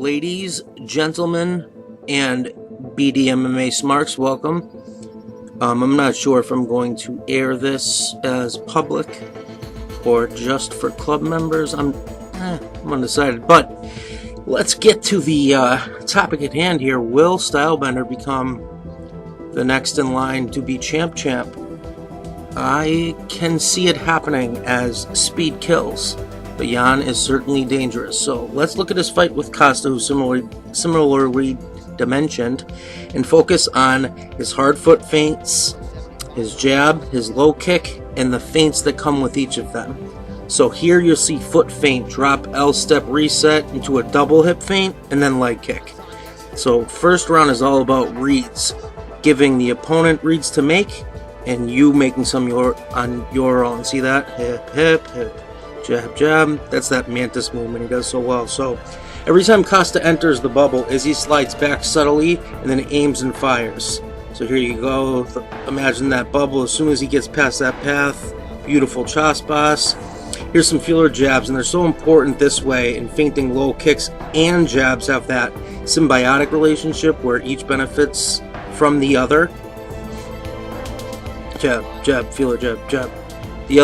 Ladies, gentlemen, and BDMMA smarks, welcome. I'm not sure if I'm going to air this as public or just for club members. I'm undecided, but let's get to the topic at hand here. Will StyleBender become the next in line to be champ? I can see it happening as speed kills, but Jan is certainly dangerous. So let's look at his fight with Costa, who similarly dimensioned, and focus on his hard foot feints, his jab, his low kick, and the feints that come with each of them. So here you'll see foot feint, drop L step reset into a double hip feint, and then leg kick. So first round is all about reads, giving the opponent reads to make, and you making some on your own. See that? Hip, hip, hip, jab, jab. That's that mantis movement he does so well. So every time Costa enters the bubble, Izzy slides back subtly and then aims and fires. So here you go. Imagine that bubble. As soon as he gets past that path, beautiful chaspas. Here's some feeler jabs, and they're so important this way in feinting. Low kicks and jabs have that symbiotic relationship where each benefits from the other. Jab, jab, feeler, jab, jab. The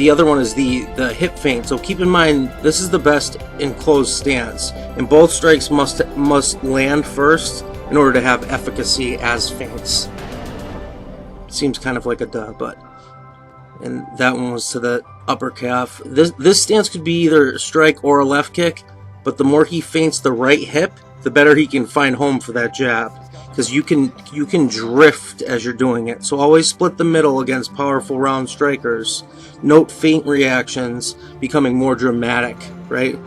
other one is the hip feint. So keep in mind, this is the best in closed stance, and both strikes must land first in order to have efficacy as feints. Seems kind of like a duh, but. And that one was to the upper calf. This stance could be either a strike or a left kick, but the more he feints the right hip, the better he can find home for that jab, because you can drift as you're doing it. So always split the middle against powerful round strikers. Note feint reactions becoming more dramatic, right?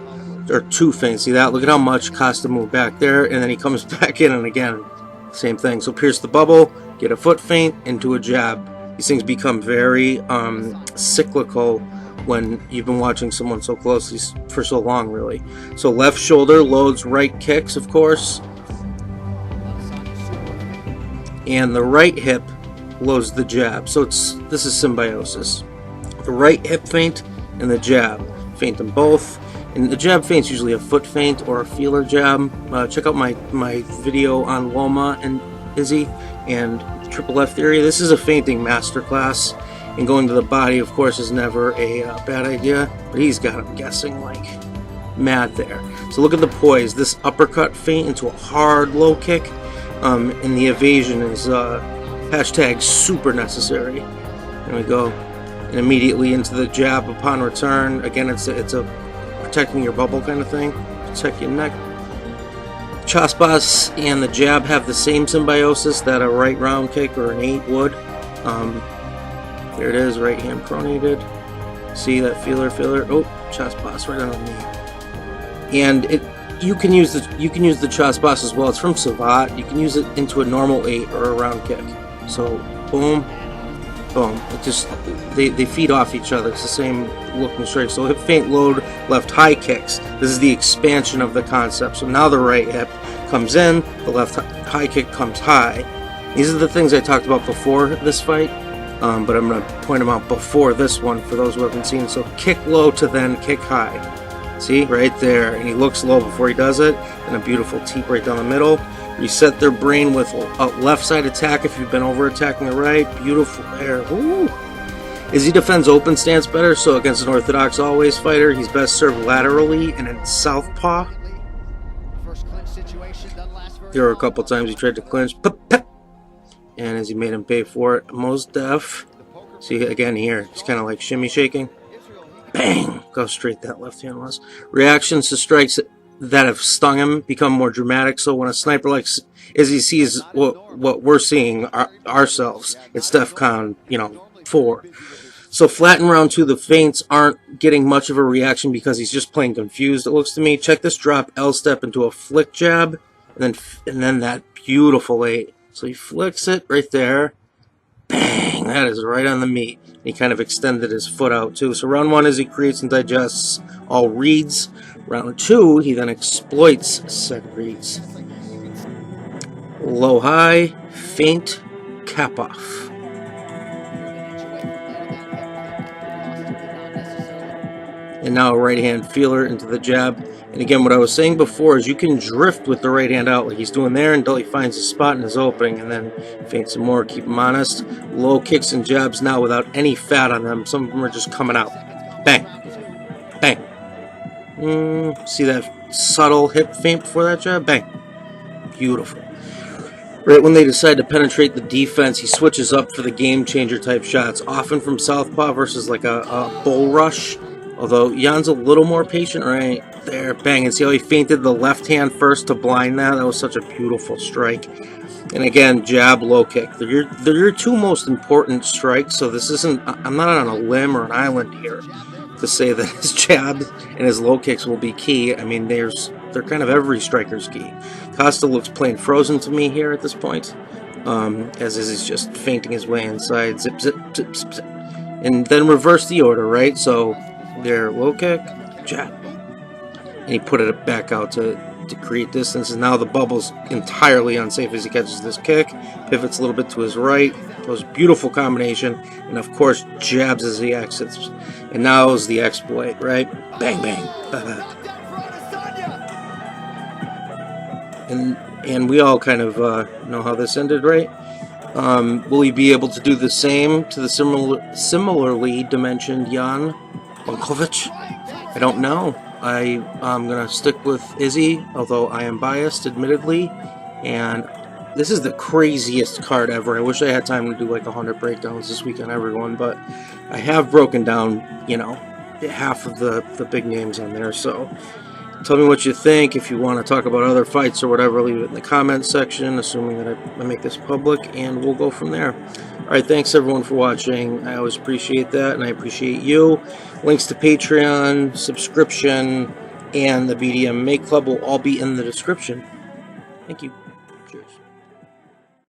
Or two feints. See that? Look at how much Costa moved back there, and then he comes back in, and again, same thing. So pierce the bubble, get a foot feint into a jab. These things become very cyclical when you've been watching someone so closely for so long, really. So left shoulder loads right kicks, of course. And the right hip loads the jab. So this is symbiosis. The right hip feint and the jab. Feint them both. And the jab feint's usually a foot feint or a feeler jab. Check out my video on Loma and Izzy and Triple F Theory. This is a feinting masterclass, and going to the body, of course, is never a bad idea, but he's got him guessing like mad there. So look at the poise. This uppercut feint into a hard low kick, and the evasion is hashtag super necessary. There we go. And immediately into the jab upon return. Again, it's a protecting your bubble kind of thing. Protect your neck. Chaspas and the jab have the same symbiosis that a right round kick or an 8 would. There it is, right hand pronated. See that feeler? Oh, chaspas right on the knee. And you can use the chaspas as well. It's from Savat. You can use it into a normal 8 or a round kick. So boom, boom. It just they feed off each other. It's the same looking strike. So hip feint load, left high kicks. This is the expansion of the concept. So now the right hip comes in, the left high kick comes high. These are the things I talked about before this fight, but I'm going to point them out before this one for those who haven't seen. So kick low to then kick high. See, right there. And he looks low before he does it. And a beautiful teep right down the middle. Reset their brain with a left side attack if you've been over attacking the right. Beautiful there. Ooh. Izzy defends open stance better, so against an orthodox always fighter, he's best served laterally and in southpaw. There were a couple times he tried to clinch, and as he made him pay for it, most def. See again here, he's kind of like shimmy shaking. Bang! Go straight that left hand was. Reactions to strikes that have stung him become more dramatic. So when a sniper like Izzy sees what we're seeing ourselves, it's DEFCON 4. So flat in round 2, the feints aren't getting much of a reaction because he's just playing confused, it looks to me. Check this drop L step into a flick jab, and then that beautiful 8. So he flicks it right there. Bang! That is right on the meat. He kind of extended his foot out too. So round 1 is he creates and digests all reads. Round 2, he then exploits said reads. Low high, feint, cap off. And now a right hand feeler into the jab. And again, what I was saying before is you can drift with the right hand out like he's doing there until he finds a spot in his opening and then feint some more, keep him honest. Low kicks and jabs now without any fat on them. Some of them are just coming out. Bang. Bang. See that subtle hip feint before that jab? Bang. Beautiful. Right when they decide to penetrate the defense, he switches up for the game-changer type shots, often from southpaw versus like a bull rush. Although Jan's a little more patient right there. Bang. And see how he feinted the left hand first to blind that? That was such a beautiful strike. And again, jab, low kick. They're your two most important strikes, so this isn't... I'm not on a limb or an island here to say that his jabs and his low kicks will be key. I mean, they're kind of every striker's key. Costa looks plain frozen to me here at this point, as he's just feinting his way inside, zip, zip, zip, zip, zip. And then reverse the order, right? So there, low kick, jab. And he put it back out to create distance, and now the bubble's entirely unsafe as he catches this kick, pivots a little bit to his right, throws beautiful combination, and of course jabs as he exits. And now is the exploit, right? Bang, bang. And we all kind of know how this ended, right? Will he be able to do the same to the similarly dimensioned Jan Blachowicz? I don't know. I'm going to stick with Izzy, although I am biased, admittedly. And this is the craziest card ever. I wish I had time to do like 100 breakdowns this week on everyone, but I have broken down, you know, half of the big names on there. So tell me what you think. If you want to talk about other fights or whatever, leave it in the comments section, assuming that I make this public, and we'll go from there. Alright, thanks everyone for watching. I always appreciate that, and I appreciate you. Links to Patreon, subscription, and the BDMA Club will all be in the description. Thank you.